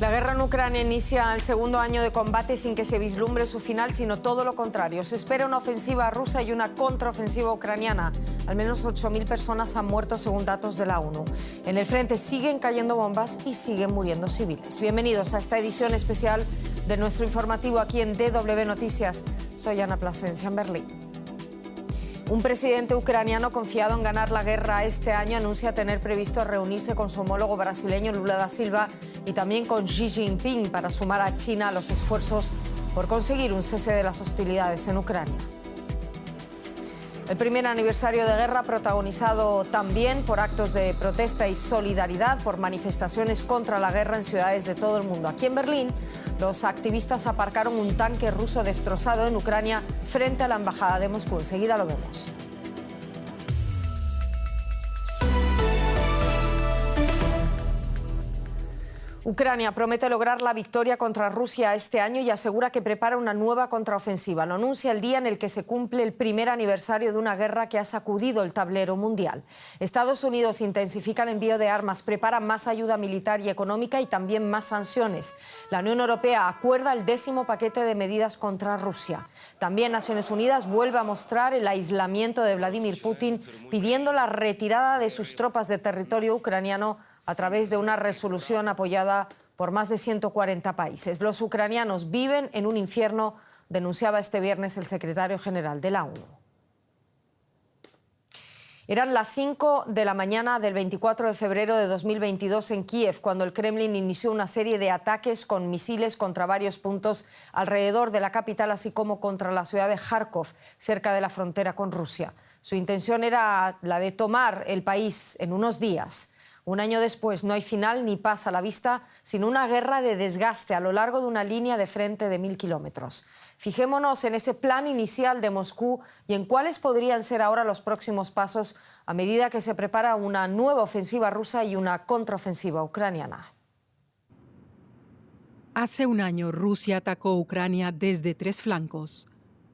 La guerra en Ucrania inicia el segundo año de combate sin que se vislumbre su final, sino todo lo contrario. Se espera una ofensiva rusa y una contraofensiva ucraniana. Al menos 8.000 personas han muerto según datos de la ONU. En el frente siguen cayendo bombas y siguen muriendo civiles. Bienvenidos a esta edición especial de nuestro informativo aquí en DW Noticias. Soy Ana Plasencia en Berlín. Un presidente ucraniano confiado en ganar la guerra este año anuncia tener previsto reunirse con su homólogo brasileño Lula da Silva y también con Xi Jinping para sumar a China a los esfuerzos por conseguir un cese de las hostilidades en Ucrania. El primer aniversario de guerra protagonizado también por actos de protesta y solidaridad por manifestaciones contra la guerra en ciudades de todo el mundo. Aquí en Berlín, los activistas aparcaron un tanque ruso destrozado en Ucrania frente a la embajada de Moscú. Enseguida lo vemos. Ucrania promete lograr la victoria contra Rusia este año y asegura que prepara una nueva contraofensiva. Lo anuncia el día en el que se cumple el primer aniversario de una guerra que ha sacudido el tablero mundial. Estados Unidos intensifica el envío de armas, prepara más ayuda militar y económica y también más sanciones. La Unión Europea acuerda el 10º paquete de medidas contra Rusia. También Naciones Unidas vuelve a mostrar el aislamiento de Vladimir Putin, pidiendo la retirada de sus tropas de territorio ucraniano a través de una resolución apoyada por más de 140 países. Los ucranianos viven en un infierno, denunciaba este viernes el secretario general de la ONU. Eran las 5 de la mañana del 24 de febrero de 2022 en Kiev, cuando el Kremlin inició una serie de ataques con misiles contra varios puntos alrededor de la capital, así como contra la ciudad de Kharkov, cerca de la frontera con Rusia. Su intención era la de tomar el país en unos días. Un año después no hay final ni paz a la vista, sino una guerra de desgaste a lo largo de una línea de frente de 1.000 kilómetros. Fijémonos en ese plan inicial de Moscú y en cuáles podrían ser ahora los próximos pasos a medida que se prepara una nueva ofensiva rusa y una contraofensiva ucraniana. Hace un año Rusia atacó Ucrania desde 3 flancos.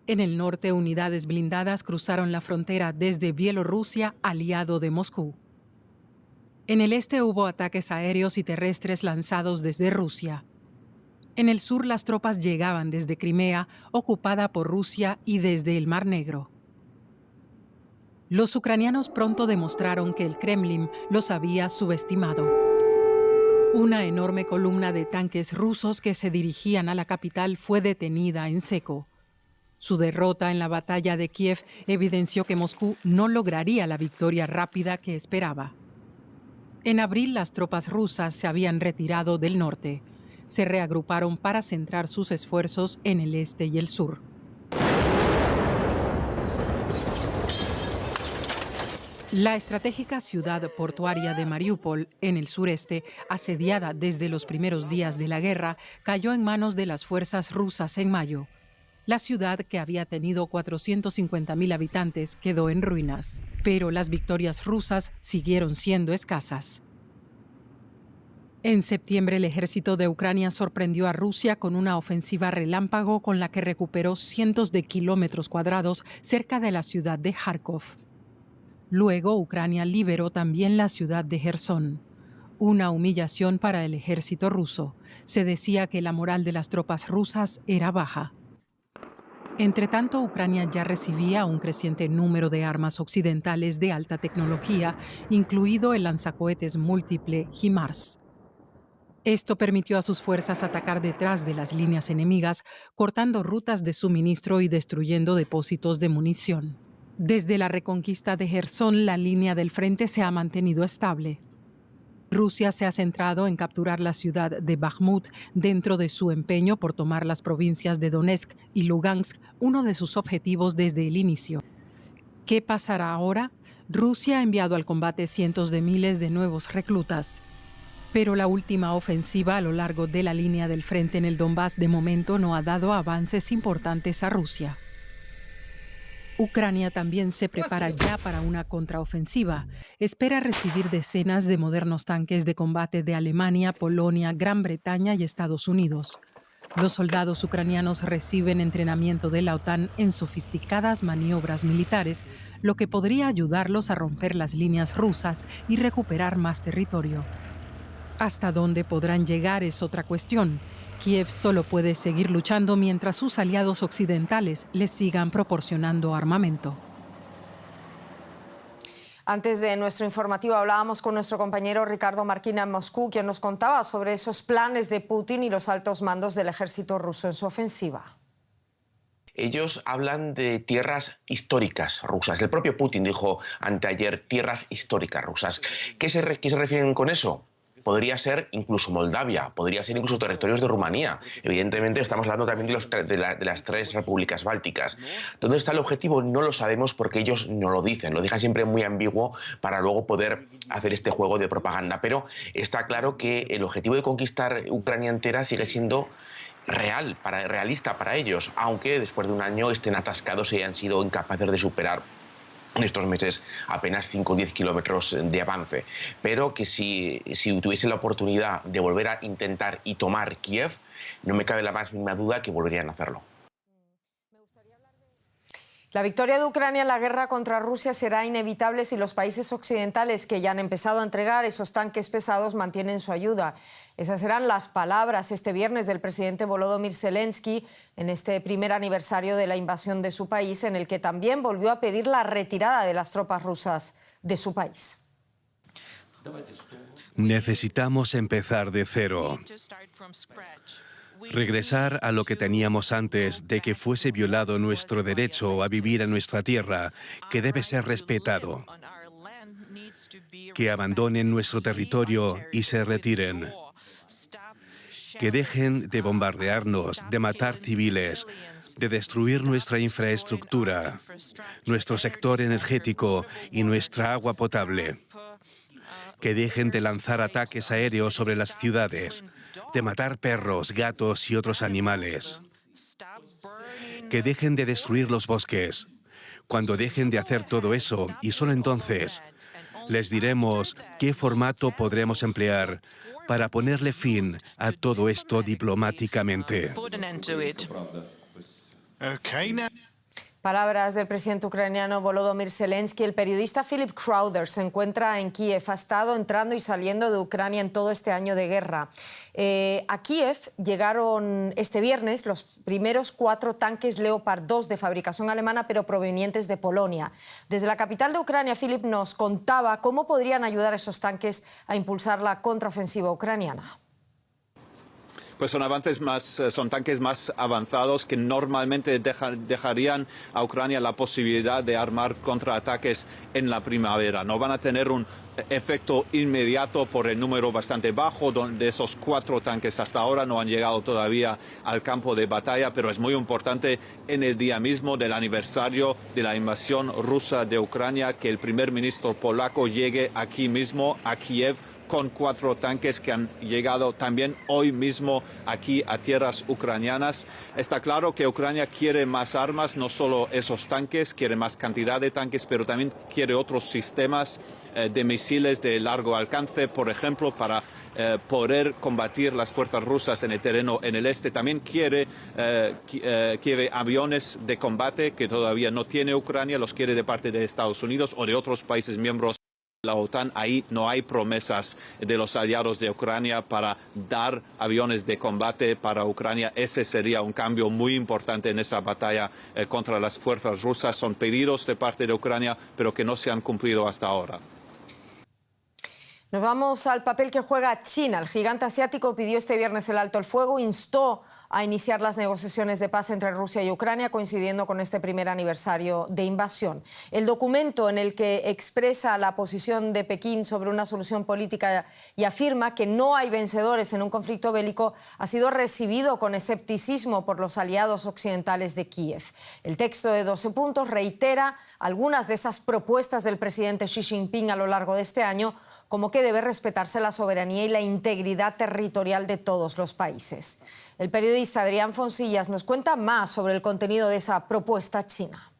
En el norte, unidades blindadas cruzaron la frontera desde Bielorrusia, aliado de Moscú. En el este hubo ataques aéreos y terrestres lanzados desde Rusia. En el sur las tropas llegaban desde Crimea, ocupada por Rusia, y desde el Mar Negro. Los ucranianos pronto demostraron que el Kremlin los había subestimado. Una enorme columna de tanques rusos que se dirigían a la capital fue detenida en seco. Su derrota en la batalla de Kiev evidenció que Moscú no lograría la victoria rápida que esperaba. En abril, las tropas rusas se habían retirado del norte. Se reagruparon para centrar sus esfuerzos en el este y el sur. La estratégica ciudad portuaria de Mariupol, en el sureste, asediada desde los primeros días de la guerra, cayó en manos de las fuerzas rusas en mayo. La ciudad, que había tenido 450.000 habitantes, quedó en ruinas. Pero las victorias rusas siguieron siendo escasas. En septiembre, el ejército de Ucrania sorprendió a Rusia con una ofensiva relámpago con la que recuperó cientos de kilómetros cuadrados cerca de la ciudad de Kharkov. Luego, Ucrania liberó también la ciudad de Jersón. Una humillación para el ejército ruso. Se decía que la moral de las tropas rusas era baja. Entretanto, Ucrania ya recibía un creciente número de armas occidentales de alta tecnología, incluido el lanzacohetes múltiple HIMARS. Esto permitió a sus fuerzas atacar detrás de las líneas enemigas, cortando rutas de suministro y destruyendo depósitos de munición. Desde la reconquista de Jersón, la línea del frente se ha mantenido estable. Rusia se ha centrado en capturar la ciudad de Bakhmut dentro de su empeño por tomar las provincias de Donetsk y Lugansk, uno de sus objetivos desde el inicio. ¿Qué pasará ahora? Rusia ha enviado al combate cientos de miles de nuevos reclutas. Pero la última ofensiva a lo largo de la línea del frente en el Donbass de momento no ha dado avances importantes a Rusia. Ucrania también se prepara ya para una contraofensiva. Espera recibir decenas de modernos tanques de combate de Alemania, Polonia, Gran Bretaña y Estados Unidos. Los soldados ucranianos reciben entrenamiento de la OTAN en sofisticadas maniobras militares, lo que podría ayudarlos a romper las líneas rusas y recuperar más territorio. Hasta dónde podrán llegar es otra cuestión. Kiev solo puede seguir luchando mientras sus aliados occidentales les sigan proporcionando armamento. Antes de nuestro informativo hablábamos con nuestro compañero Ricardo Marquina en Moscú, quien nos contaba sobre esos planes de Putin y los altos mandos del ejército ruso en su ofensiva. Ellos hablan de tierras históricas rusas. El propio Putin dijo anteayer tierras históricas rusas. ¿Qué se refieren con eso? Podría ser incluso Moldavia, podría ser incluso territorios de Rumanía. Evidentemente estamos hablando también de las tres repúblicas bálticas. ¿Dónde está el objetivo? No lo sabemos porque ellos no lo dicen. Lo dejan siempre muy ambiguo para luego poder hacer este juego de propaganda. Pero está claro que el objetivo de conquistar Ucrania entera sigue siendo realista para ellos, aunque después de un año estén atascados y hayan sido incapaces de superar en estos meses apenas 5 o 10 kilómetros de avance, pero que si tuviese la oportunidad de volver a intentar y tomar Kiev, no me cabe la más mínima duda que volverían a hacerlo. La victoria de Ucrania en la guerra contra Rusia será inevitable si los países occidentales que ya han empezado a entregar esos tanques pesados mantienen su ayuda. Esas serán las palabras este viernes del presidente Volodymyr Zelensky en este primer aniversario de la invasión de su país, en el que también volvió a pedir la retirada de las tropas rusas de su país. Necesitamos empezar de cero. Regresar a lo que teníamos antes de que fuese violado nuestro derecho a vivir en nuestra tierra, que debe ser respetado. Que abandonen nuestro territorio y se retiren. Que dejen de bombardearnos, de matar civiles, de destruir nuestra infraestructura, nuestro sector energético y nuestra agua potable. Que dejen de lanzar ataques aéreos sobre las ciudades, de matar perros, gatos y otros animales. Que dejen de destruir los bosques. Cuando dejen de hacer todo eso, y solo entonces, les diremos qué formato podremos emplear para ponerle fin a todo esto diplomáticamente. Palabras del presidente ucraniano Volodymyr Zelensky. El periodista Philip Crowder se encuentra en Kiev. Ha estado entrando y saliendo de Ucrania en todo este año de guerra. A Kiev llegaron este viernes los primeros 4 tanques Leopard 2 de fabricación alemana, pero provenientes de Polonia. Desde la capital de Ucrania, Philip nos contaba cómo podrían ayudar esos tanques a impulsar la contraofensiva ucraniana. Pues son tanques más avanzados que normalmente dejarían a Ucrania la posibilidad de armar contraataques en la primavera. No van a tener un efecto inmediato por el número bastante bajo de esos 4 tanques. Hasta ahora no han llegado todavía al campo de batalla, pero es muy importante en el día mismo del aniversario de la invasión rusa de Ucrania que el primer ministro polaco llegue aquí mismo a Kiev con 4 tanques que han llegado también hoy mismo aquí a tierras ucranianas. Está claro que Ucrania quiere más armas, no solo esos tanques, quiere más cantidad de tanques, pero también quiere otros sistemas de misiles de largo alcance, por ejemplo, para poder combatir las fuerzas rusas en el terreno en el este. También quiere aviones de combate que todavía no tiene Ucrania, los quiere de parte de Estados Unidos o de otros países miembros la OTAN. Ahí no hay promesas de los aliados de Ucrania para dar aviones de combate para Ucrania. Ese sería un cambio muy importante en esa batalla contra las fuerzas rusas. Son pedidos de parte de Ucrania, pero que no se han cumplido hasta ahora. Nos vamos al papel que juega China. El gigante asiático pidió este viernes el alto el fuego, instó a iniciar las negociaciones de paz entre Rusia y Ucrania, coincidiendo con este primer aniversario de invasión. El documento en el que expresa la posición de Pekín sobre una solución política y afirma que no hay vencedores en un conflicto bélico ha sido recibido con escepticismo por los aliados occidentales de Kiev. El texto de 12 puntos reitera algunas de esas propuestas del presidente Xi Jinping a lo largo de este año, como que debe respetarse la soberanía y la integridad territorial de todos los países. El periodista Adrián Fonsillas nos cuenta más sobre el contenido de esa propuesta china.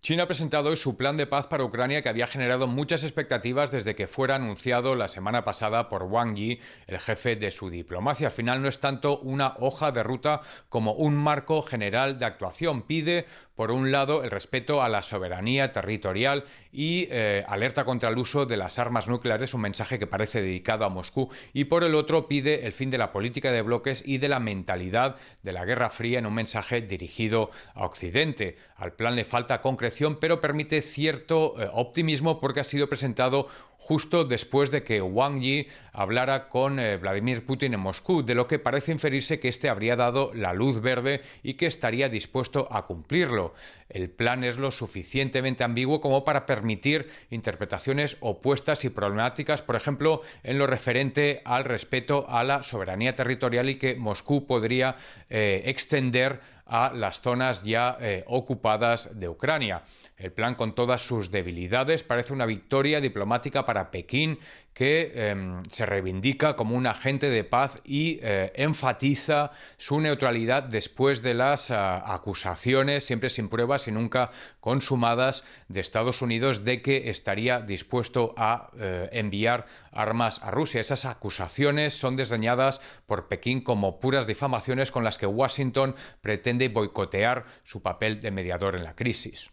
China ha presentado hoy su plan de paz para Ucrania, que había generado muchas expectativas desde que fuera anunciado la semana pasada por Wang Yi, el jefe de su diplomacia. Al final no es tanto una hoja de ruta como un marco general de actuación. Pide, por un lado, el respeto a la soberanía territorial y alerta contra el uso de las armas nucleares, un mensaje que parece dedicado a Moscú, y por el otro pide el fin de la política de bloques y de la mentalidad de la Guerra Fría en un mensaje dirigido a Occidente. Al plan le falta concreción, pero permite cierto optimismo porque ha sido presentado justo después de que Wang Yi hablara con Vladimir Putin en Moscú, de lo que parece inferirse que este habría dado la luz verde y que estaría dispuesto a cumplirlo. El plan es lo suficientemente ambiguo como para permitir interpretaciones opuestas y problemáticas, por ejemplo, en lo referente al respeto a la soberanía territorial, y que Moscú podría extender a las zonas ya ocupadas de Ucrania. El plan, con todas sus debilidades, parece una victoria diplomática para Pekín, que se reivindica como un agente de paz y enfatiza su neutralidad después de las acusaciones, siempre sin pruebas y nunca consumadas, de Estados Unidos de que estaría dispuesto a enviar armas a Rusia. Esas acusaciones son desdeñadas por Pekín como puras difamaciones con las que Washington pretende boicotear su papel de mediador en la crisis.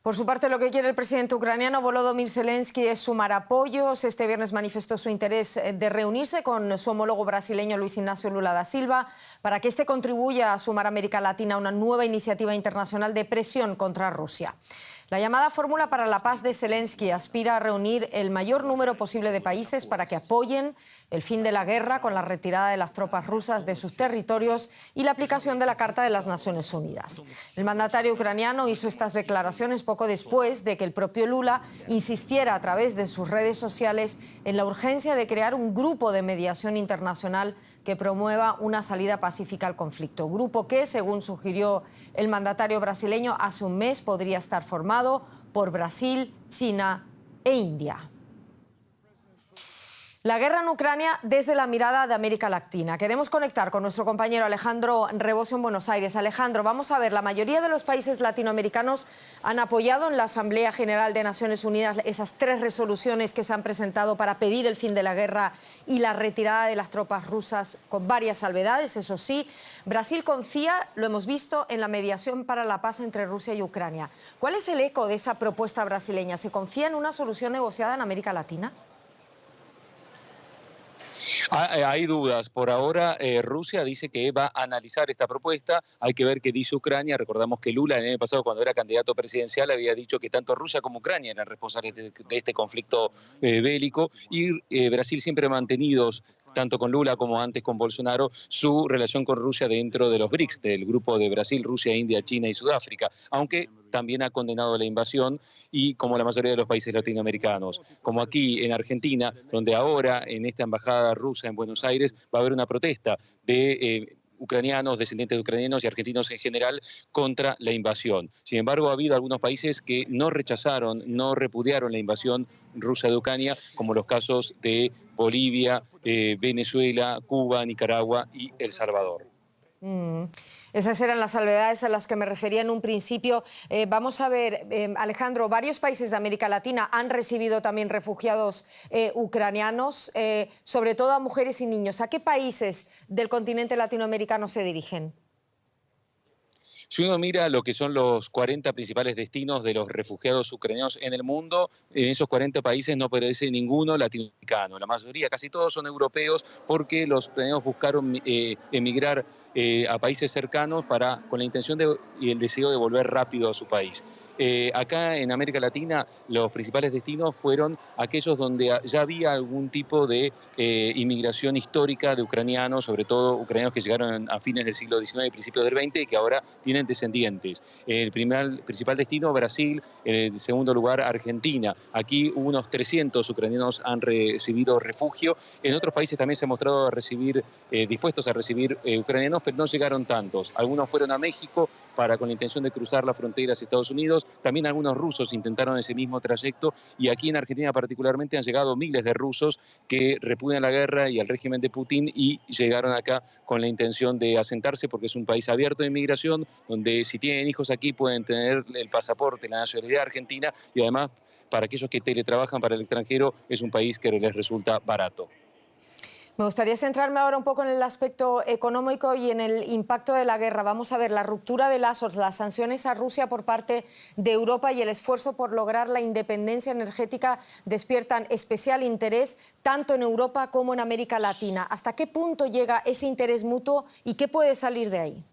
Por su parte, lo que quiere el presidente ucraniano Volodymyr Zelensky es sumar apoyos. Este viernes manifestó su interés de reunirse con su homólogo brasileño Luis Ignacio Lula da Silva para que este contribuya a sumar a América Latina a una nueva iniciativa internacional de presión contra Rusia. La llamada Fórmula para la Paz de Zelensky aspira a reunir el mayor número posible de países para que apoyen el fin de la guerra con la retirada de las tropas rusas de sus territorios y la aplicación de la Carta de las Naciones Unidas. El mandatario ucraniano hizo estas declaraciones poco después de que el propio Lula insistiera a través de sus redes sociales en la urgencia de crear un grupo de mediación internacional que promueva una salida pacífica al conflicto. Grupo que, según sugirió el mandatario brasileño, hace un mes podría estar formado por Brasil, China e India. La guerra en Ucrania desde la mirada de América Latina. Queremos conectar con nuestro compañero Alejandro Rebosio en Buenos Aires. Alejandro, vamos a ver, la mayoría de los países latinoamericanos han apoyado en la Asamblea General de Naciones Unidas esas 3 resoluciones que se han presentado para pedir el fin de la guerra y la retirada de las tropas rusas, con varias salvedades, eso sí. Brasil confía, lo hemos visto, en la mediación para la paz entre Rusia y Ucrania. ¿Cuál es el eco de esa propuesta brasileña? ¿Se confía en una solución negociada en América Latina? Hay dudas. Por ahora, Rusia dice que va a analizar esta propuesta. Hay que ver qué dice Ucrania. Recordamos que Lula, el año pasado, cuando era candidato presidencial, había dicho que tanto Rusia como Ucrania eran responsables de este conflicto bélico. Y Brasil siempre ha mantenido, tanto con Lula como antes con Bolsonaro, su relación con Rusia dentro de los BRICS, del grupo de Brasil, Rusia, India, China y Sudáfrica, aunque también ha condenado la invasión, y como la mayoría de los países latinoamericanos, como aquí en Argentina, donde ahora en esta embajada rusa en Buenos Aires va a haber una protesta de ucranianos, descendientes de ucranianos y argentinos en general contra la invasión. Sin embargo, ha habido algunos países que no rechazaron, no repudiaron la invasión rusa de Ucrania, como los casos de Bolivia, Venezuela, Cuba, Nicaragua y El Salvador. Esas eran las salvedades a las que me refería en un principio. Vamos a ver, Alejandro, varios países de América Latina han recibido también refugiados ucranianos, sobre todo a mujeres y niños. ¿A qué países del continente latinoamericano se dirigen? Si uno mira lo que son los 40 principales destinos de los refugiados ucranianos en el mundo, en esos 40 países no aparece ninguno latinoamericano. La mayoría, casi todos, son europeos, porque los ucranianos buscaron emigrar a países cercanos con la intención y el deseo de volver rápido a su país. Acá en América Latina los principales destinos fueron aquellos donde ya había algún tipo de inmigración histórica de ucranianos, sobre todo ucranianos que llegaron a fines del siglo XIX y principios del XX y que ahora tienen descendientes. El principal destino, Brasil; en segundo lugar, Argentina. Aquí unos 300 ucranianos han recibido refugio. En otros países también se han mostrado dispuestos a recibir ucranianos, pero no llegaron tantos. Algunos fueron a México con la intención de cruzar la frontera hacia Estados Unidos. También algunos rusos intentaron ese mismo trayecto y aquí en Argentina particularmente han llegado miles de rusos que repudian la guerra y al régimen de Putin y llegaron acá con la intención de asentarse porque es un país abierto de inmigración donde si tienen hijos aquí pueden tener el pasaporte, la nacionalidad argentina y además para aquellos que teletrabajan para el extranjero es un país que les resulta barato. Me gustaría centrarme ahora un poco en el aspecto económico y en el impacto de la guerra. Vamos a ver la ruptura de lazos, las sanciones a Rusia por parte de Europa y el esfuerzo por lograr la independencia energética despiertan especial interés tanto en Europa como en América Latina. ¿Hasta qué punto llega ese interés mutuo y qué puede salir de ahí?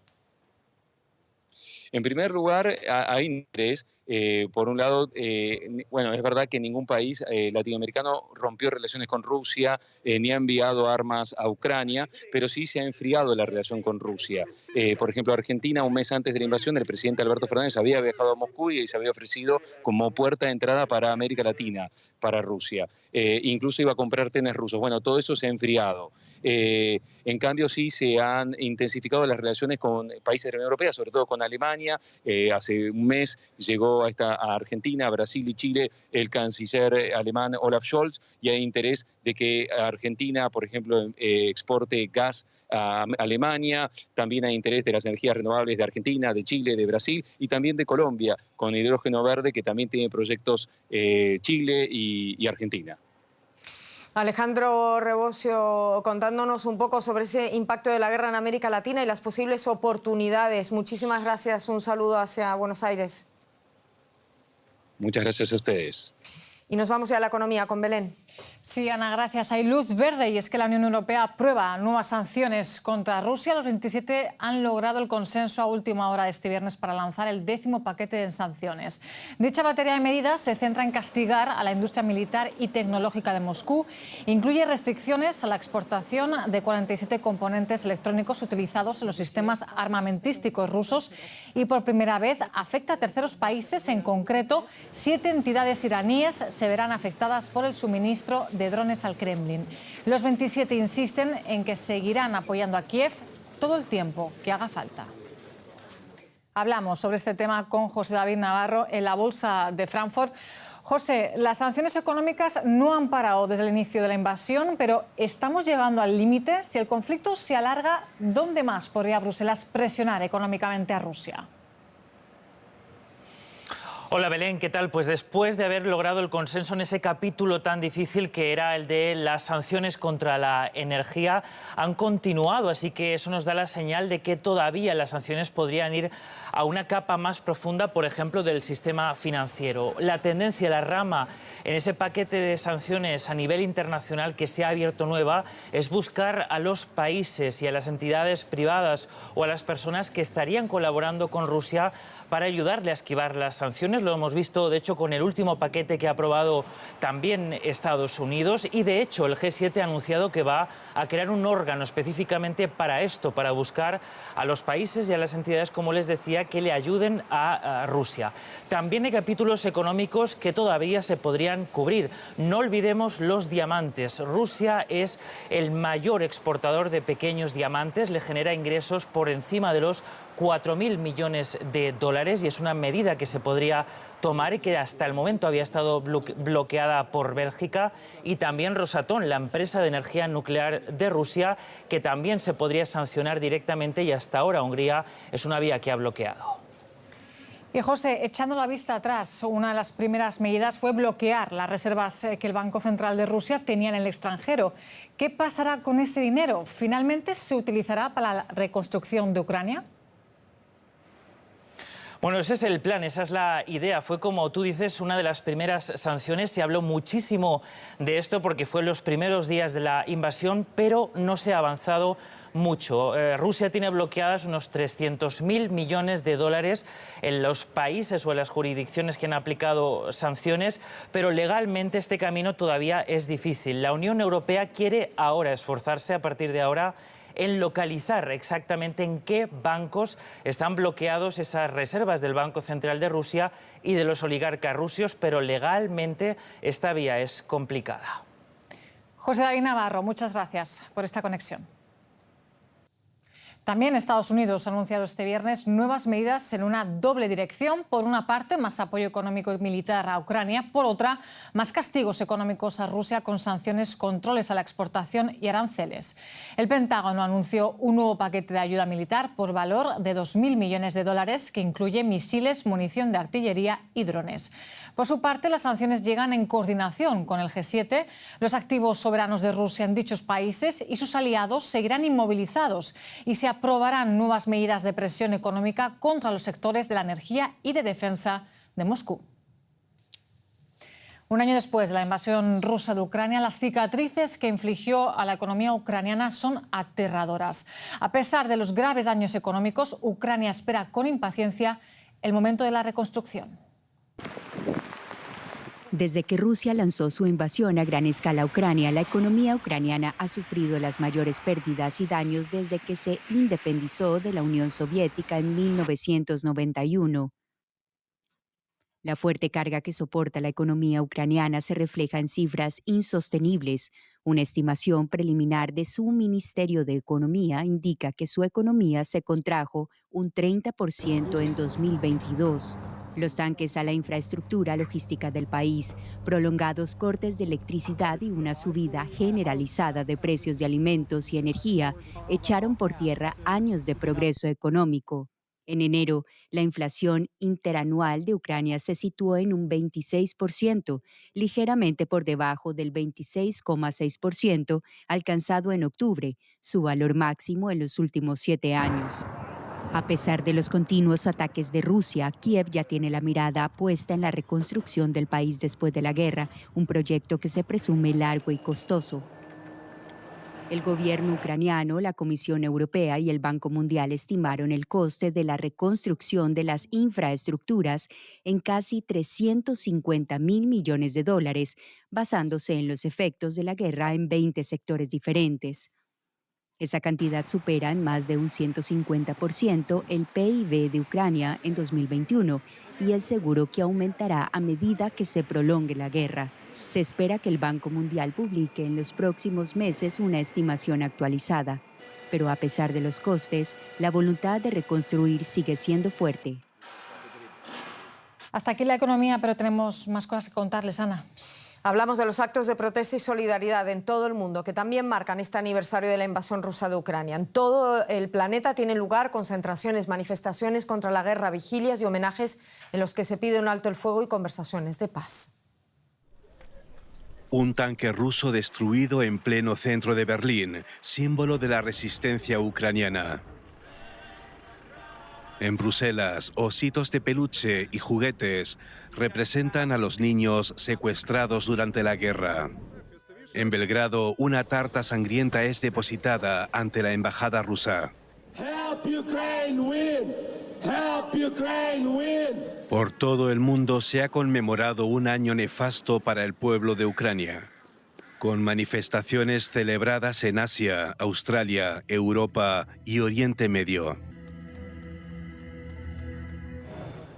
En primer lugar, hay interés. Por un lado, bueno, es verdad que ningún país latinoamericano rompió relaciones con Rusia ni ha enviado armas a Ucrania, pero sí se ha enfriado la relación con Rusia. Por ejemplo, Argentina, un mes antes de la invasión, el presidente Alberto Fernández había viajado a Moscú y se había ofrecido como puerta de entrada para América Latina, para Rusia. Incluso iba a comprar trenes rusos. Bueno, todo eso se ha enfriado. En cambio, sí se han intensificado las relaciones con países de la Unión Europea, sobre todo con Alemania. Hace un mes llegó a Argentina, Brasil y Chile el canciller alemán Olaf Scholz y hay interés de que Argentina, por ejemplo, exporte gas a Alemania. También hay interés de las energías renovables de Argentina, de Chile, de Brasil y también de Colombia con hidrógeno verde que también tiene proyectos Chile y Argentina. Alejandro Rebosio, contándonos un poco sobre ese impacto de la guerra en América Latina y las posibles oportunidades. Muchísimas gracias. Un saludo hacia Buenos Aires. Muchas gracias a ustedes. Y nos vamos ya a la economía con Belén. Sí, Ana, gracias. Hay luz verde y es que la Unión Europea aprueba nuevas sanciones contra Rusia. Los 27 han logrado el consenso a última hora de este viernes para lanzar el 10º paquete de sanciones. Dicha batería de medidas se centra en castigar a la industria militar y tecnológica de Moscú. Incluye restricciones a la exportación de 47 componentes electrónicos utilizados en los sistemas armamentísticos rusos y por primera vez afecta a terceros países. En concreto, 7 entidades iraníes se verán afectadas por el suministro de drones al Kremlin. Los 27 insisten en que seguirán apoyando a Kiev todo el tiempo que haga falta. Hablamos sobre este tema con José David Navarro en la Bolsa de Frankfurt. José, las sanciones económicas no han parado desde el inicio de la invasión, pero estamos llegando al límite. Si el conflicto se alarga, ¿dónde más podría Bruselas presionar económicamente a Rusia? Hola Belén, ¿qué tal? Pues después de haber logrado el consenso en ese capítulo tan difícil que era el de las sanciones contra la energía, han continuado, así que eso nos da la señal de que todavía las sanciones podrían ir a una capa más profunda, por ejemplo, del sistema financiero. La tendencia, la rama en ese paquete de sanciones a nivel internacional que se ha abierto nueva es buscar a los países y a las entidades privadas o a las personas que estarían colaborando con Rusia para ayudarle a esquivar las sanciones. Lo hemos visto, de hecho, con el último paquete que ha aprobado también Estados Unidos y, de hecho, el G7 ha anunciado que va a crear un órgano específicamente para esto, para buscar a los países y a las entidades, como les decía, que le ayuden a Rusia. También hay capítulos económicos que todavía se podrían cubrir. No olvidemos los diamantes. Rusia es el mayor exportador de pequeños diamantes, le genera ingresos por encima de los 4.000 millones de dólares y es una medida que se podría tomar y que hasta el momento había estado bloqueada por Bélgica, y también Rosatom, la empresa de energía nuclear de Rusia, que también se podría sancionar directamente y hasta ahora Hungría es una vía que ha bloqueado. Y José, echando la vista atrás, una de las primeras medidas fue bloquear las reservas que el Banco Central de Rusia tenía en el extranjero. ¿Qué pasará con ese dinero? ¿Finalmente se utilizará para la reconstrucción de Ucrania? Bueno, ese es el plan, esa es la idea. Fue, como tú dices, una de las primeras sanciones. Se habló muchísimo de esto porque fue en los primeros días de la invasión, pero no se ha avanzado mucho. Rusia tiene bloqueadas unos 300.000 millones de dólares en los países o en las jurisdicciones que han aplicado sanciones, pero legalmente este camino todavía es difícil. La Unión Europea quiere ahora esforzarse, a partir de ahora, en localizar exactamente en qué bancos están bloqueados esas reservas del Banco Central de Rusia y de los oligarcas rusos, pero legalmente esta vía es complicada. José David Navarro, muchas gracias por esta conexión. También Estados Unidos ha anunciado este viernes nuevas medidas en una doble dirección. Por una parte, más apoyo económico y militar a Ucrania. Por otra, más castigos económicos a Rusia con sanciones, controles a la exportación y aranceles. El Pentágono anunció un nuevo paquete de ayuda militar por valor de 2.000 millones de dólares que incluye misiles, munición de artillería y drones. Por su parte, las sanciones llegan en coordinación con el G7. Los activos soberanos de Rusia en dichos países y sus aliados seguirán inmovilizados y se aprobarán nuevas medidas de presión económica contra los sectores de la energía y de defensa de Moscú. Un año después de la invasión rusa de Ucrania, las cicatrices que infligió a la economía ucraniana son aterradoras. A pesar de los graves daños económicos, Ucrania espera con impaciencia el momento de la reconstrucción. Desde que Rusia lanzó su invasión a gran escala a Ucrania, la economía ucraniana ha sufrido las mayores pérdidas y daños desde que se independizó de la Unión Soviética en 1991. La fuerte carga que soporta la economía ucraniana se refleja en cifras insostenibles. Una estimación preliminar de su Ministerio de Economía indica que su economía se contrajo un 30% en 2022. Los tanques a la infraestructura logística del país, prolongados cortes de electricidad y una subida generalizada de precios de alimentos y energía echaron por tierra años de progreso económico. En enero, la inflación interanual de Ucrania se situó en un 26%, ligeramente por debajo del 26,6% alcanzado en octubre, su valor máximo en los últimos 7 años. A pesar de los continuos ataques de Rusia, Kiev ya tiene la mirada puesta en la reconstrucción del país después de la guerra, un proyecto que se presume largo y costoso. El gobierno ucraniano, la Comisión Europea y el Banco Mundial estimaron el coste de la reconstrucción de las infraestructuras en casi 350.000 millones de dólares, basándose en los efectos de la guerra en 20 sectores diferentes. Esa cantidad supera en más de un 150% el PIB de Ucrania en 2021 y es seguro que aumentará a medida que se prolongue la guerra. Se espera que el Banco Mundial publique en los próximos meses una estimación actualizada. Pero a pesar de los costes, la voluntad de reconstruir sigue siendo fuerte. Hasta aquí la economía, pero tenemos más cosas que contarles, Ana. Hablamos de los actos de protesta y solidaridad en todo el mundo que también marcan este aniversario de la invasión rusa de Ucrania. En todo el planeta tienen lugar concentraciones, manifestaciones contra la guerra, vigilias y homenajes en los que se pide un alto el fuego y conversaciones de paz. Un tanque ruso destruido en pleno centro de Berlín, símbolo de la resistencia ucraniana. En Bruselas, ositos de peluche y juguetes representan a los niños secuestrados durante la guerra. En Belgrado, una tarta sangrienta es depositada ante la embajada rusa. Por todo el mundo se ha conmemorado un año nefasto para el pueblo de Ucrania, con manifestaciones celebradas en Asia, Australia, Europa y Oriente Medio.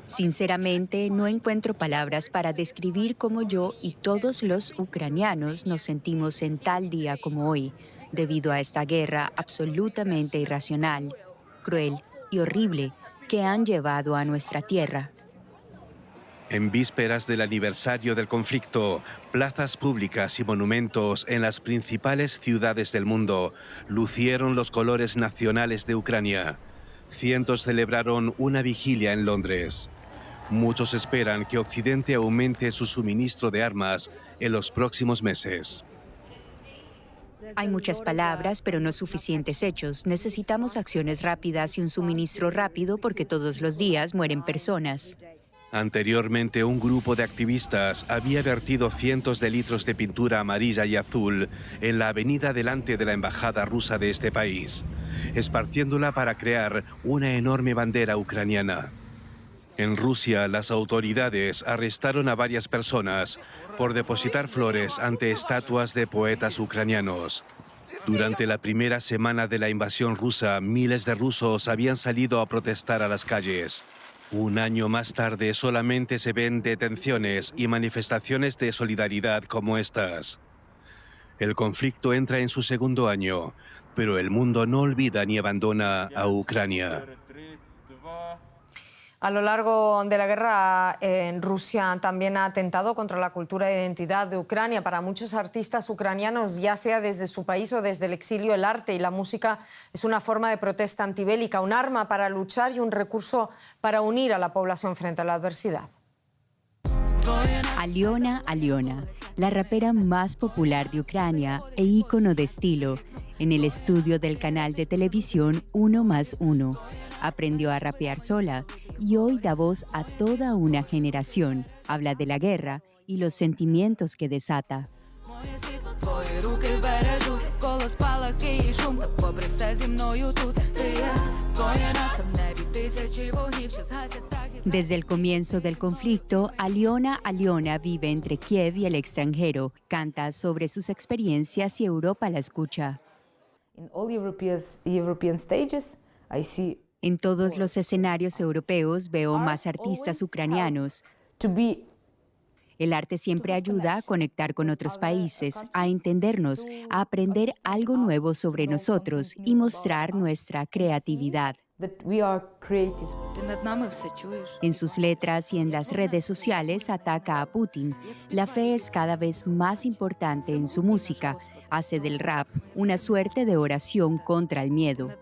Sinceramente, no encuentro palabras para describir cómo yo y todos los ucranianos nos sentimos en tal día como hoy, debido a esta guerra absolutamente irracional, cruel y horrible que han llevado a nuestra tierra. En vísperas del aniversario del conflicto, plazas públicas y monumentos en las principales ciudades del mundo lucieron los colores nacionales de Ucrania. Cientos celebraron una vigilia en Londres. Muchos esperan que Occidente aumente su suministro de armas en los próximos meses. Hay muchas palabras, pero no suficientes hechos. Necesitamos acciones rápidas y un suministro rápido porque todos los días mueren personas. Anteriormente, un grupo de activistas había vertido cientos de litros de pintura amarilla y azul en la avenida delante de la embajada rusa de este país, esparciéndola para crear una enorme bandera ucraniana. En Rusia, las autoridades arrestaron a varias personas por depositar flores ante estatuas de poetas ucranianos. Durante la primera semana de la invasión rusa, miles de rusos habían salido a protestar a las calles. Un año más tarde, solamente se ven detenciones y manifestaciones de solidaridad como estas. El conflicto entra en su segundo año, pero el mundo no olvida ni abandona a Ucrania. A lo largo de la guerra, Rusia también ha atentado contra la cultura e identidad de Ucrania. Para muchos artistas ucranianos, ya sea desde su país o desde el exilio, el arte y la música es una forma de protesta antibélica, un arma para luchar y un recurso para unir a la población frente a la adversidad. Aliona, la rapera más popular de Ucrania e ícono de estilo, en el estudio del canal de televisión 1+1. Aprendió a rapear sola y hoy da voz a toda una generación. Habla de la guerra y los sentimientos que desata. Desde el comienzo del conflicto, Aliona vive entre Kiev y el extranjero. Canta sobre sus experiencias y Europa la escucha. En todos los escenarios europeos veo más artistas ucranianos. El arte siempre ayuda a conectar con otros países, a entendernos, a aprender algo nuevo sobre nosotros y mostrar nuestra creatividad. En sus letras y en las redes sociales ataca a Putin. La fe es cada vez más importante en su música. Hace del rap una suerte de oración contra el miedo.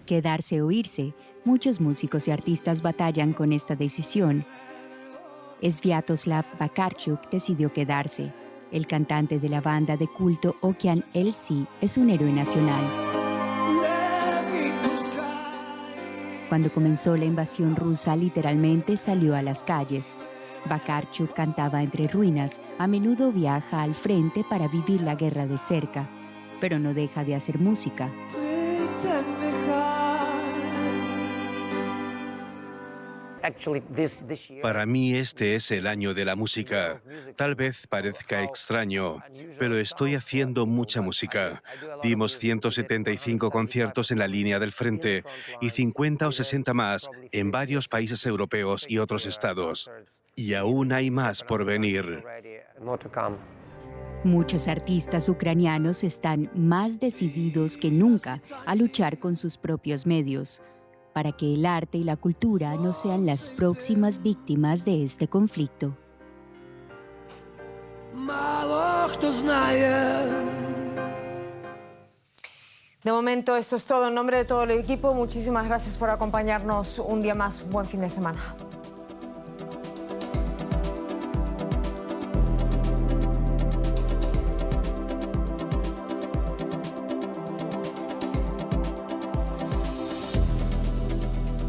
Quedarse o irse. Muchos músicos y artistas batallan con esta decisión. Sviatoslav Vakarchuk decidió quedarse. El cantante de la banda de culto Okean Elzy es un héroe nacional. Cuando comenzó la invasión rusa, literalmente salió a las calles. Vakarchuk cantaba entre ruinas, a menudo viaja al frente para vivir la guerra de cerca, pero no deja de hacer música. Para mí este es el año de la música. Tal vez parezca extraño, pero estoy haciendo mucha música. Dimos 175 conciertos en la línea del frente y 50 o 60 más en varios países europeos y otros estados. Y aún hay más por venir. Muchos artistas ucranianos están más decididos que nunca a luchar con sus propios medios, para que el arte y la cultura no sean las próximas víctimas de este conflicto. De momento esto es todo. En nombre de todo el equipo, muchísimas gracias por acompañarnos un día más. Buen fin de semana.